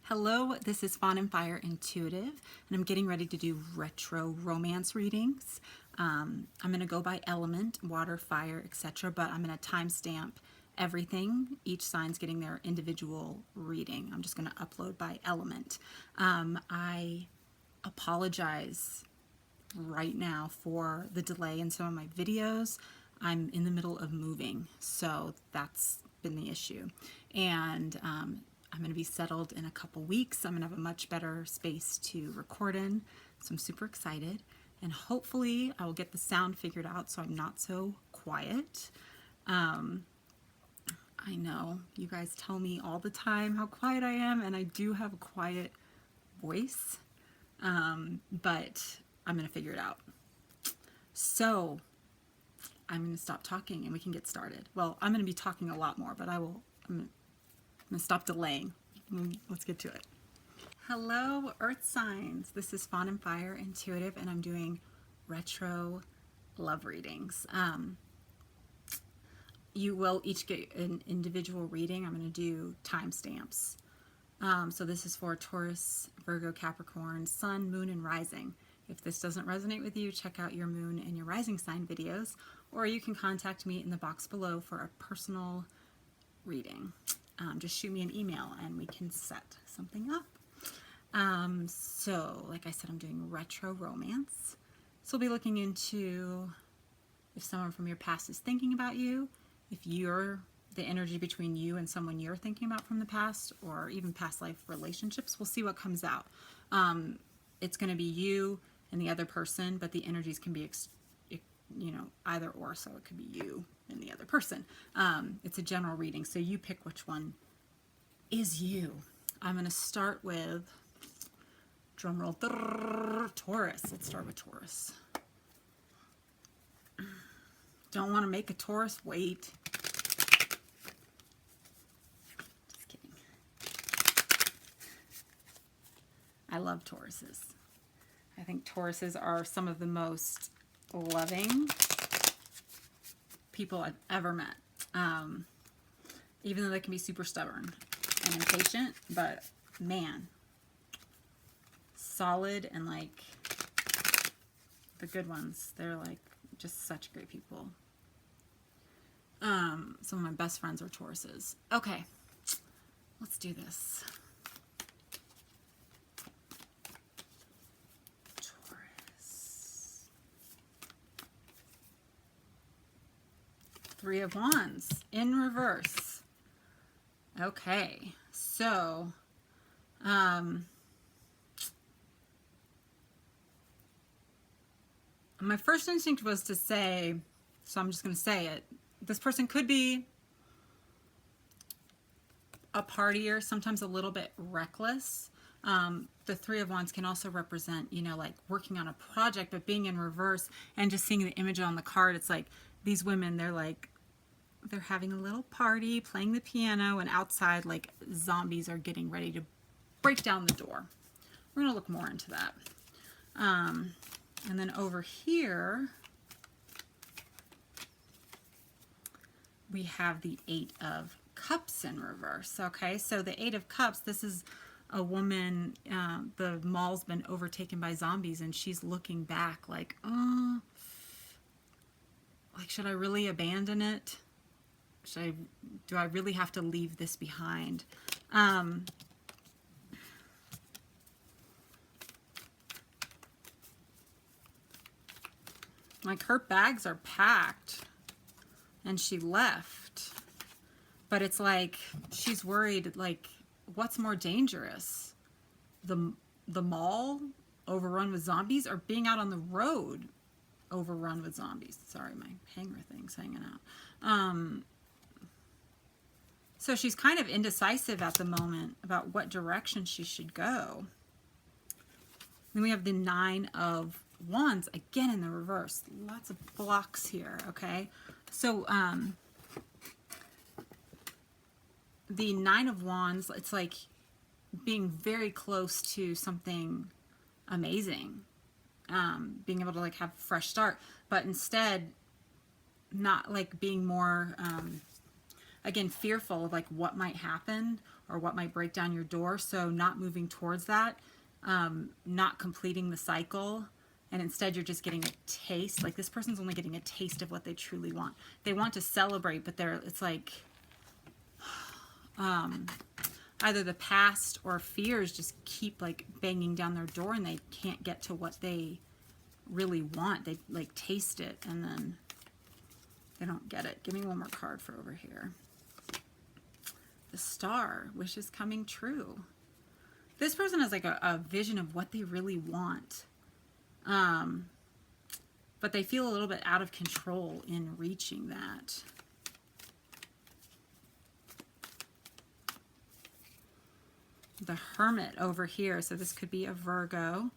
Hello, this is Fawn and Fire Intuitive, and I'm getting ready to do retro romance readings. I'm going to go by element, water, fire, etc., but I'm going to timestamp everything. Each sign's getting their individual reading. I'm just going to upload by element. I apologize right now for the delay in some of my videos. I'm in the middle of moving, so that's been the issue. And I'm going to be settled in a couple weeks. I'm going to have a much better space to record in, so I'm super excited. And hopefully I will get the sound figured out so I'm not so quiet. I know you guys tell me all the time how quiet I am, and I do have a quiet voice, but I'm going to figure it out. So I'm going to stop talking and we can get started. Well, I'm going to be talking a lot more, but I'm going to stop delaying. Let's get to it. Hello, Earth signs. This is Fawn and Fire Intuitive, and I'm doing retro love readings. You will each get an individual reading. I'm going to do timestamps. So this is for Taurus, Virgo, Capricorn, Sun, Moon, and Rising. If this doesn't resonate with you, check out your Moon and your Rising sign videos, or you can contact me in the box below for a personal reading. Just shoot me an email and we can set something up. So, like I said, I'm doing retro romance. So we'll be looking into if someone from your past is thinking about you, if you're the energy between you and someone you're thinking about from the past, or even past life relationships. We'll see what comes out. It's going to be you and the other person, but the energies can be either or, so it could be you and the other person. It's a general reading, so you pick which one is you. I'm going to start with, drumroll, Taurus. Let's start with Taurus. Don't want to make a Taurus wait. Just kidding. I love Tauruses. I think Tauruses are some of the most loving people I've ever met. Even though they can be super stubborn and impatient, but man, solid, and like the good ones, they're like just such great people. Some of my best friends are Tauruses. Okay, let's do this. Taurus. Three of Wands in reverse. Okay, so my first instinct was to say, so I'm just going to say it, this person could be a partier, sometimes a little bit reckless. The Three of Wands can also represent, like working on a project, but being in reverse and just seeing the image on the card, it's like these women, they're having a little party, playing the piano, and outside, like, zombies are getting ready to break down the door. We're going to look more into that. And then over here, we have the Eight of Cups in reverse. Okay, so the Eight of Cups, this is a woman, the mall's been overtaken by zombies, and she's looking back like, oh, like, should I really abandon it? Do I really have to leave this behind? Like, her bags are packed and she left, but it's like she's worried, like, what's more dangerous, the mall overrun with zombies, or being out on the road overrun with zombies? Sorry, my hanger thing's hanging out. So she's kind of indecisive at the moment about what direction she should go. Then we have the Nine of Wands, again in the reverse. Lots of blocks here, okay? So the Nine of Wands, it's like being very close to something amazing. Being able to, like, have a fresh start, but instead not, like, being more again, fearful of like what might happen, or what might break down your door. So not moving towards that, not completing the cycle, and instead you're just getting a taste. Like this person's only getting a taste of what they truly want. They want to celebrate, but it's like either the past or fears just keep like banging down their door, and they can't get to what they really want. They like taste it and then they don't get it. Give me one more card for over here. The Star, wishes coming true. This person has like a vision of what they really want. But they feel a little bit out of control in reaching that. The Hermit over here. So this could be a Virgo.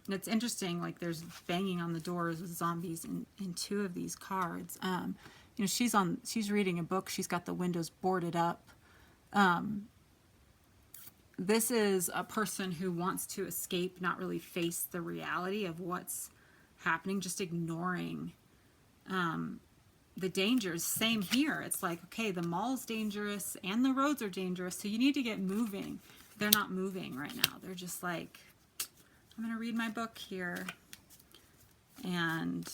It's interesting, like there's banging on the doors with zombies in two of these cards. You know, she's reading a book. She's got the windows boarded up. This is a person who wants to escape, not really face the reality of what's happening, just ignoring the dangers. Same here. It's like, okay, the mall's dangerous and the roads are dangerous, so you need to get moving. They're not moving right now. They're just like, I'm going to read my book here and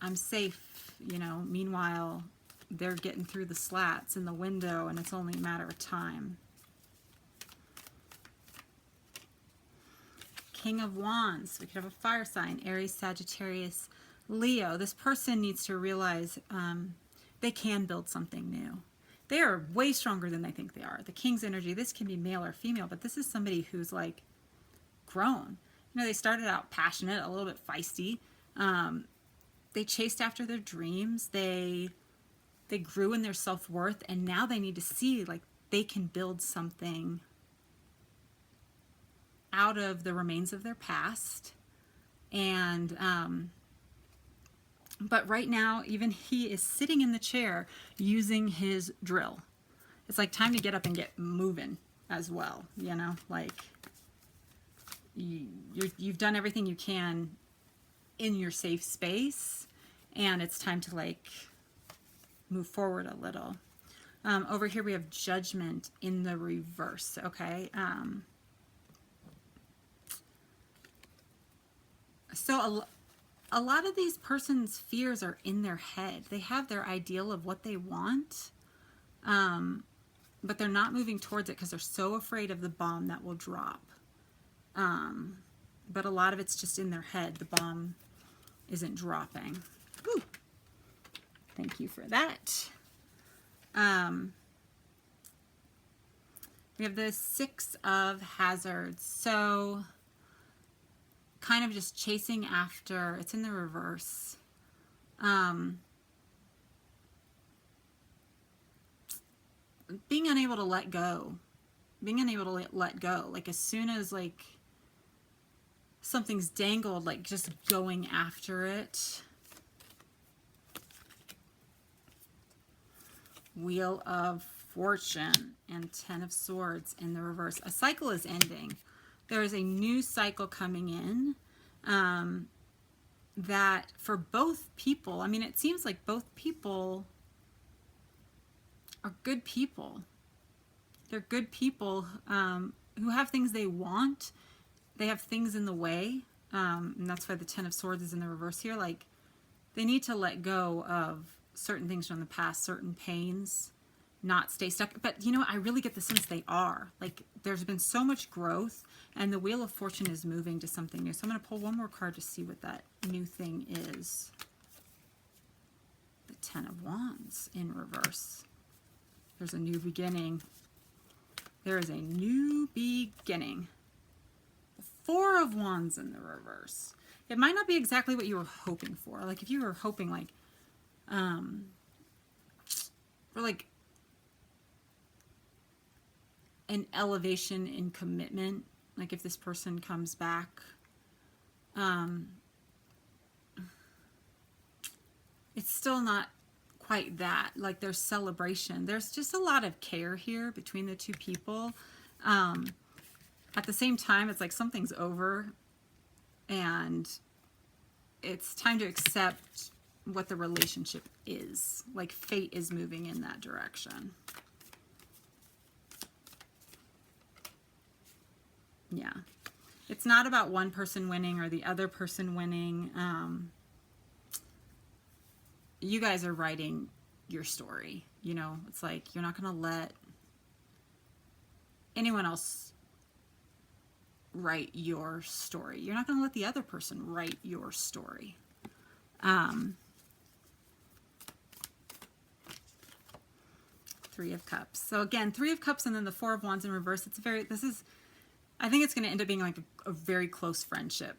I'm safe, you know. Meanwhile, they're getting through the slats in the window and it's only a matter of time. King of Wands. We could have a fire sign, Aries, Sagittarius, Leo. This person needs to realize they can build something new. They are way stronger than they think they are. The King's energy, this can be male or female, but this is somebody who's like grown. You know, they started out passionate, a little bit feisty. They chased after their dreams. They grew in their self-worth, and now they need to see like they can build something out of the remains of their past. And but right now, even he is sitting in the chair using his drill. It's like time to get up and get moving as well, you know, like you've done everything you can in your safe space, and it's time to like move forward a little. Over here we have Judgment in the reverse. Okay. So a lot of these person's fears are in their head. They have their ideal of what they want, but they're not moving towards it because they're so afraid of the bomb that will drop. But a lot of it's just in their head. The bomb isn't dropping. Whew. Thank you for that. We have the Six of Hazards. So kind of just chasing after, it's in the reverse. Being unable to let go. Being unable to let go. Like as soon as like something's dangled, like just going after it. Wheel of Fortune and Ten of Swords in the reverse. A cycle is ending. There is a new cycle coming in that for both people, I mean, it seems like both people are good people. They're good people who have things they want. They have things in the way. And that's why the Ten of Swords is in the reverse here. Like, they need to let go of certain things from the past, certain pains, not stay stuck. But, you know, I really get the sense they are. Like, there's been so much growth, and the Wheel of Fortune is moving to something new. So I'm going to pull one more card to see what that new thing is. The Ten of Wands in reverse. There's a new beginning. There is a new beginning. The Four of Wands in the reverse. It might not be exactly what you were hoping for. Like, if you were hoping, like, for like an elevation in commitment, like if this person comes back, it's still not quite that. Like, there's celebration. There's just a lot of care here between the two people. At the same time, it's like something's over and it's time to accept what the relationship is. Like, fate is moving in that direction. Yeah. It's not about one person winning or the other person winning. You guys are writing your story. You know, it's like you're not going to let anyone else write your story. You're not going to let the other person write your story. Three of Cups. So again, Three of Cups and then the Four of Wands in reverse. I think it's going to end up being like a very close friendship.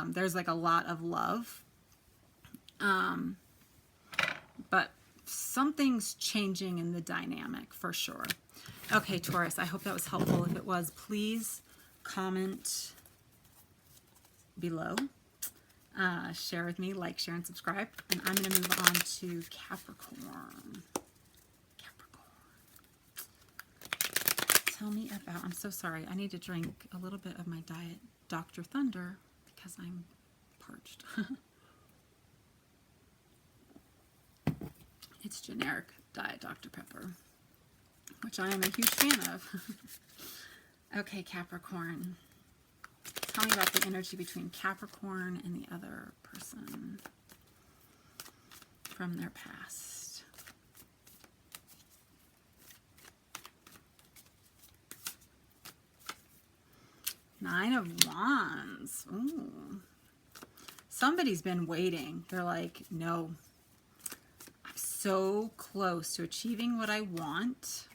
There's like a lot of love. But something's changing in the dynamic for sure. Okay, Taurus, I hope that was helpful. If it was, please comment below. Share with me, like, share, and subscribe. And I'm going to move on to Capricorn. Tell me about, I'm so sorry, I need to drink a little bit of my diet Dr. Thunder because I'm parched. It's generic diet Dr. Pepper, which I am a huge fan of. Okay, Capricorn. Tell me about the energy between Capricorn and the other person from their past. Nine of Wands. Ooh. Somebody's been waiting. They're like, no, I'm so close to achieving what I want,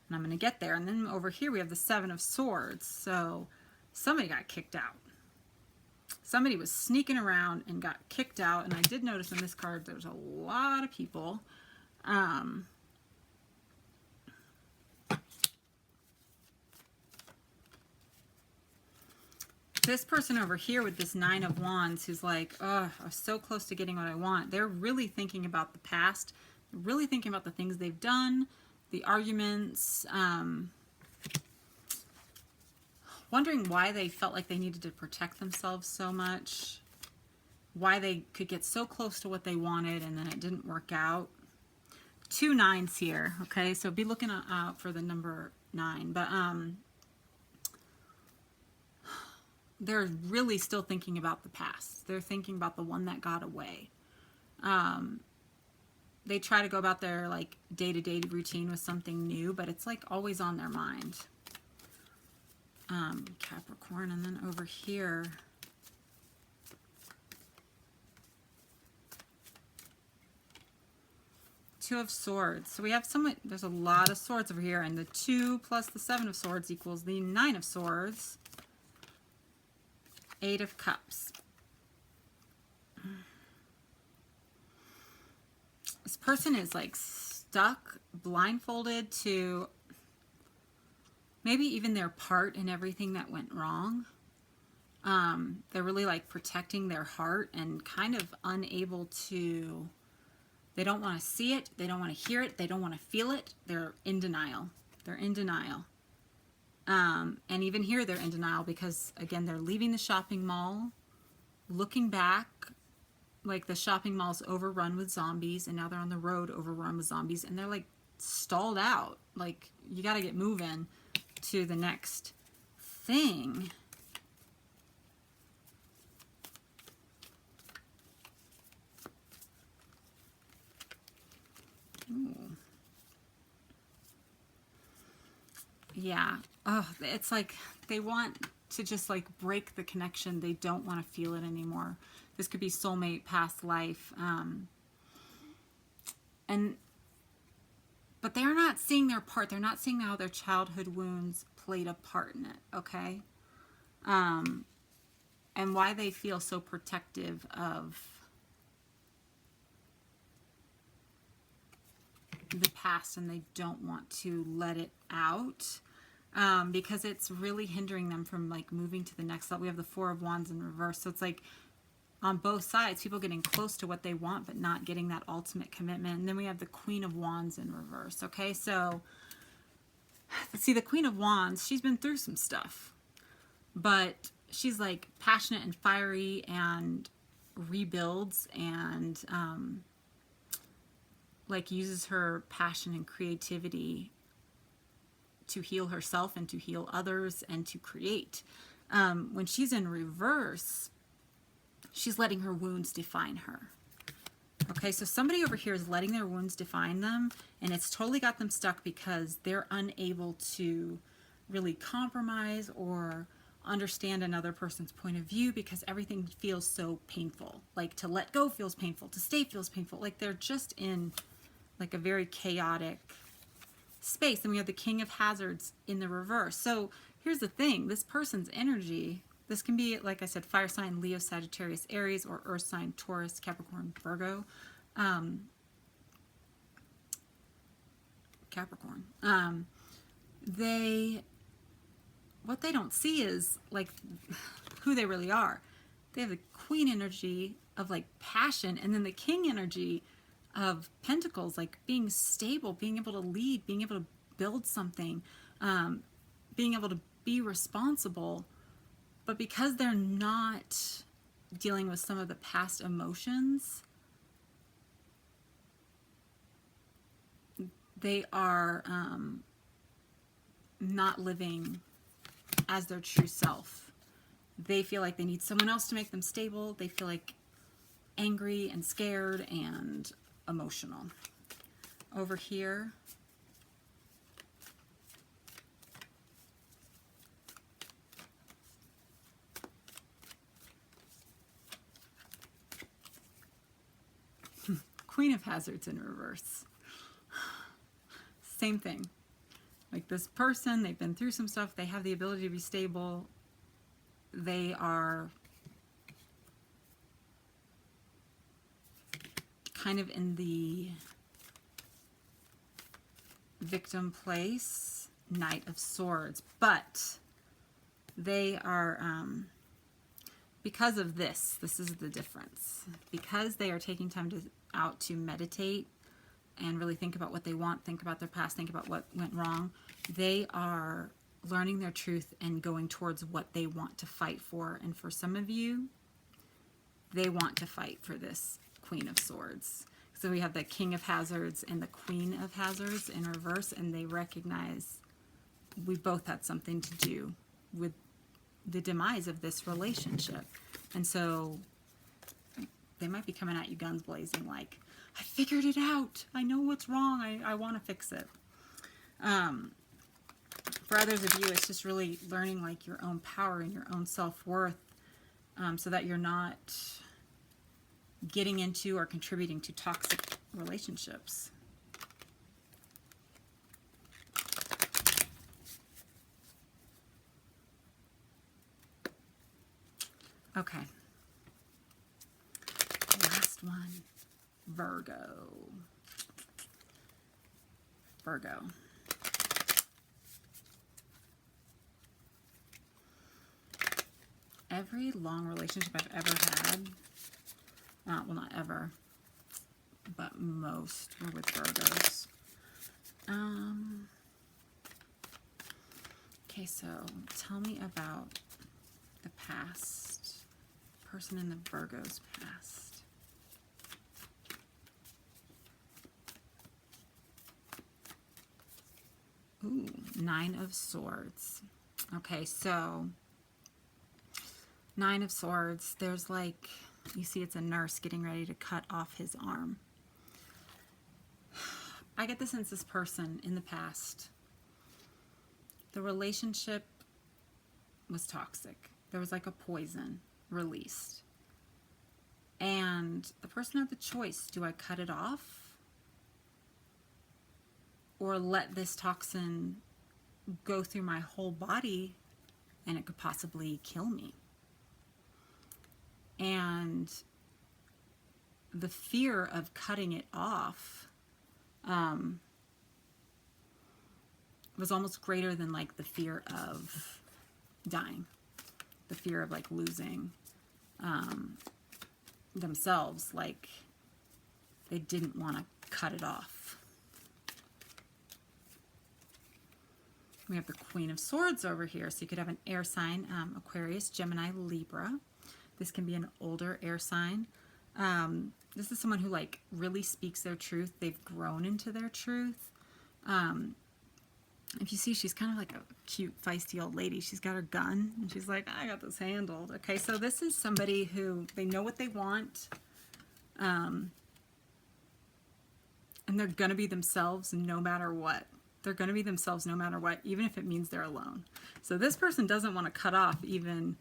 and I'm going to get there. And then over here we have the Seven of Swords. So somebody got kicked out. Somebody was sneaking around and got kicked out. And I did notice in this card there's a lot of people. This person over here with this Nine of Wands who's like, oh, I was so close to getting what I want. They're really thinking about the past, really thinking about the things they've done, the arguments, wondering why they felt like they needed to protect themselves so much, why they could get so close to what they wanted and then it didn't work out. 2 9s here, okay? So be looking out for the number 9. But they're really still thinking about the past. They're thinking about the one that got away. They try to go about their like day-to-day routine with something new, but it's like always on their mind. Capricorn, and then over here, Two of Swords. So we have there's a lot of swords over here, and the 2 plus the 7 of Swords equals the 9 of Swords. 8 of Cups. This person is like stuck, blindfolded to maybe even their part in everything that went wrong. They're really like protecting their heart and kind of unable to, they don't want to see it, they don't want to hear it, they don't want to feel it. They're in denial. They're in denial. And even here they're in denial because, again, they're leaving the shopping mall, looking back, like the shopping mall's overrun with zombies, and now they're on the road overrun with zombies, and they're like stalled out. Like, you got to get moving to the next thing. Ooh. Yeah. Oh, it's like they want to just like break the connection. They don't want to feel it anymore. This could be soulmate, past life. But they're not seeing their part. They're not seeing how their childhood wounds played a part in it, okay? And why they feel so protective of the past, and they don't want to let it out. Because it's really hindering them from like moving to the next level. We have the Four of Wands in reverse. So it's like on both sides, people getting close to what they want, but not getting that ultimate commitment. And then we have the Queen of Wands in reverse. Okay, so see, the Queen of Wands, she's been through some stuff, but she's like passionate and fiery and rebuilds and like uses her passion and creativity to heal herself and to heal others and to create. When she's in reverse, she's letting her wounds define her. Okay, so somebody over here is letting their wounds define them, and it's totally got them stuck because they're unable to really compromise or understand another person's point of view because everything feels so painful. Like to let go feels painful, to stay feels painful. Like they're just in like a very chaotic space. And we have the King of Hazards in the reverse. So here's the thing, this person's energy, this can be, like I said, fire sign, Leo, Sagittarius, Aries, or earth sign, Taurus, Capricorn, Virgo. Capricorn. What they don't see is like who they really are. They have the Queen energy of like passion, and then the King energy of Pentacles, like being stable, being able to lead, being able to build something, being able to be responsible. But because they're not dealing with some of the past emotions, they are not living as their true self. They feel like they need someone else to make them stable. They feel like angry and scared and emotional. Over here, Queen of Hazards in reverse. Same thing. Like this person, they've been through some stuff. They have the ability to be stable. They are kind of in the victim place, Knight of Swords. But they are, because of this is the difference. Because they are taking time out to meditate and really think about what they want, think about their past, think about what went wrong, they are learning their truth and going towards what they want to fight for. And for some of you, they want to fight for this Queen of Swords. So we have the King of Hazards and the Queen of Hazards in reverse, and they recognize we both had something to do with the demise of this relationship. And so they might be coming at you guns blazing like, I figured it out. I know what's wrong. I want to fix it. For others of you, it's just really learning like your own power and your own self-worth, so that you're not getting into or contributing to toxic relationships. Okay. Last one. Virgo. Virgo. Every long relationship I've ever had, well, not ever, but most were with Virgos. Okay, so tell me about the past, person in the Virgo's past. Ooh, Nine of Swords. Okay, so Nine of Swords, there's like, you see it's a nurse getting ready to cut off his arm. I get the sense this person in the past, the relationship was toxic. There was like a poison released. And the person had the choice, do I cut it off? Or let this toxin go through my whole body and it could possibly kill me. And the fear of cutting it off was almost greater than like the fear of dying, the fear of like losing themselves. Like they didn't want to cut it off. We have the Queen of Swords over here. So you could have an air sign, Aquarius, Gemini, Libra. This can be an older air sign. This is someone who like really speaks their truth. They've grown into their truth. If you see, she's kind of like a cute, feisty old lady. She's got her gun, and she's like, I got this handled. Okay, so this is somebody who, they know what they want, and they're going to be themselves no matter what. They're going to be themselves no matter what, even if it means they're alone. So this person doesn't want to cut off even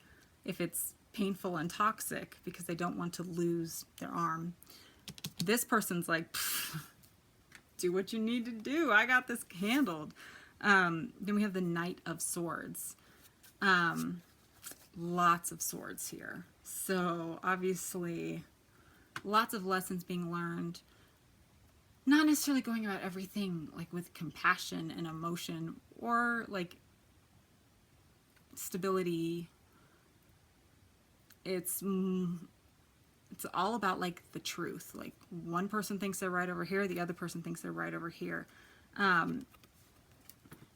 if it's painful and toxic, because they don't want to lose their arm. This person's like, do what you need to do. I got this handled. Then we have the Knight of Swords. Lots of swords here. So obviously lots of lessons being learned. Not necessarily going about everything like with compassion and emotion or like stability. It's all about like the truth. Like one person thinks they're right over here, the other person thinks they're right over here.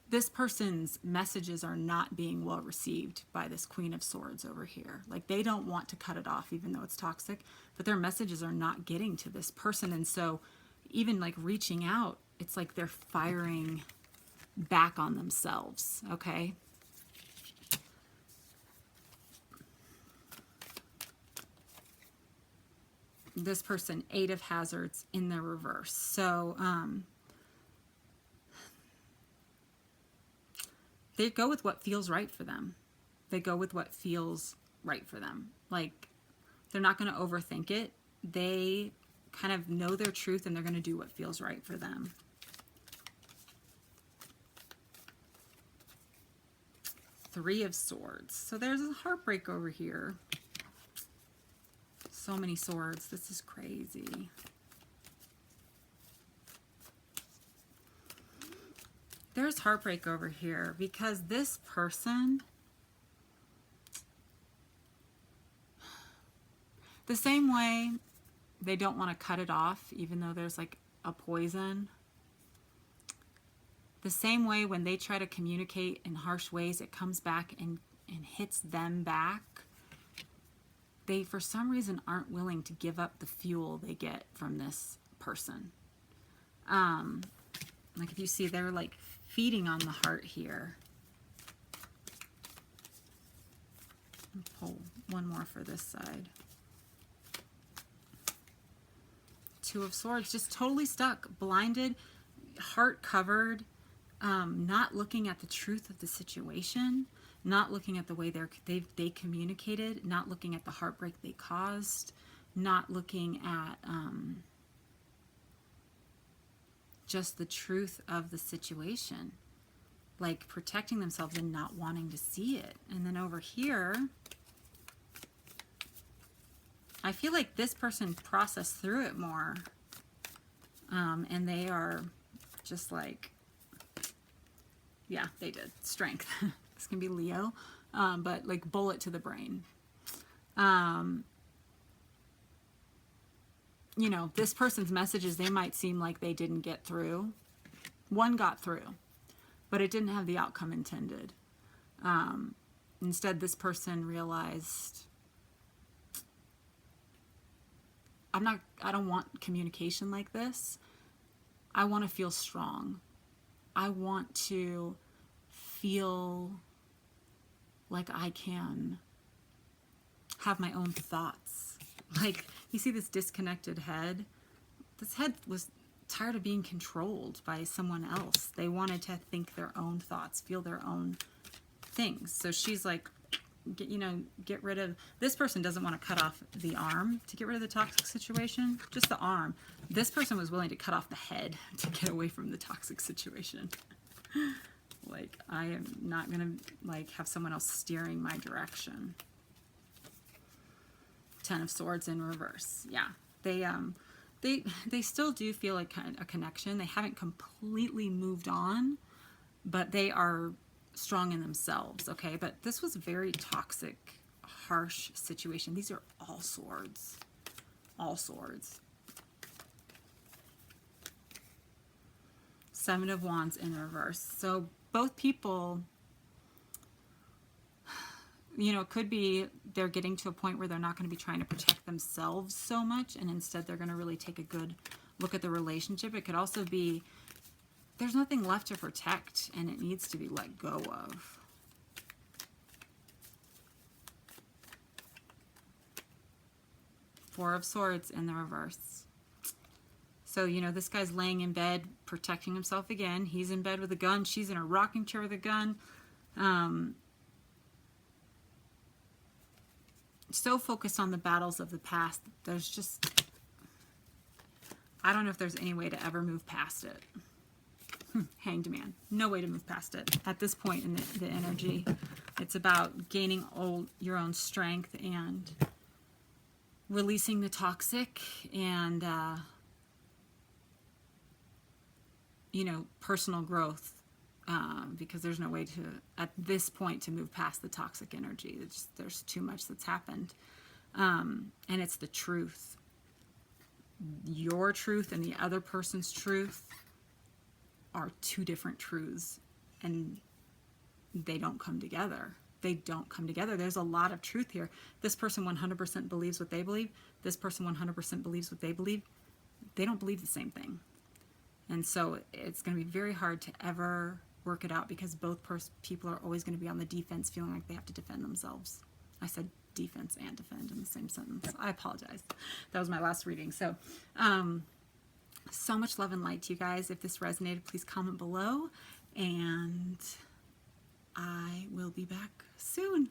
This person's messages are not being well received by this Queen of Swords over here. Like they don't want to cut it off even though it's toxic, but their messages are not getting to this person. And so even like reaching out, it's like they're firing back on themselves, okay? This person, Eight of Hazards in the reverse. So, they go with what feels right for them. They go with what feels right for them. Like, they're not going to overthink it. They kind of know their truth and they're going to do what feels right for them. Three of Swords. So there's a heartbreak over here. So many swords. This is crazy. There's heartbreak over here because this person, the same way they don't want to cut it off even though there's like a poison, the same way when they try to communicate in harsh ways, it comes back and hits them back. They, for some reason, aren't willing to give up the fuel they get from this person. Like if you see, they're like feeding on the heart here. I'll pull one more for this side. Two of Swords, just totally stuck, blinded, heart covered, not looking at the truth of the situation, not looking at the way they communicated, not looking at the heartbreak they caused, not looking at just the truth of the situation, like protecting themselves and not wanting to see it. And then over here, I feel like this person processed through it more, and they are just like, yeah, they did. Strength. This can be Leo, but like bullet to the brain. You know, this person's messages, they might seem like they didn't get through. One got through, but it didn't have the outcome intended. Instead, this person realized, I don't want communication like this. I want to feel strong. I want to feel like I can have my own thoughts. Like, you see this disconnected head? This head was tired of being controlled by someone else. They wanted to think their own thoughts, feel their own things. So she's like, get rid of, this person doesn't want to cut off the arm to get rid of the toxic situation, just the arm. This person was willing to cut off the head to get away from the toxic situation. Like, I am not going to like have someone else steering my direction. Ten of Swords in reverse. Yeah, they still do feel like a connection. They haven't completely moved on, but they are strong in themselves, okay? But this was a very toxic, harsh situation. These are all swords. All swords. Seven of Wands in reverse. So both people, you know, it could be they're getting to a point where they're not going to be trying to protect themselves so much, and instead they're going to really take a good look at the relationship. It could also be there's nothing left to protect, and it needs to be let go of. Four of Swords in the reverse. So, you know, this guy's laying in bed, protecting himself again. He's in bed with a gun. She's in a rocking chair with a gun. So focused on the battles of the past. There's just, I don't know if there's any way to ever move past it. Hanged Man. No way to move past it. At this point in the energy, it's about gaining your own strength and releasing the toxic and, you know, personal growth. Because there's no way to, at this point, to move past the toxic energy. There's too much that's happened. And it's the truth. Your truth and the other person's truth are two different truths, and they don't come together. They don't come together. There's a lot of truth here. This person 100% believes what they believe. This person 100% believes what they believe. They don't believe the same thing. And so it's going to be very hard to ever work it out, because both people are always going to be on the defense, feeling like they have to defend themselves. I said defense and defend in the same sentence. I apologize. That was my last reading. So, so much love and light to you guys. If this resonated, please comment below, and I will be back soon.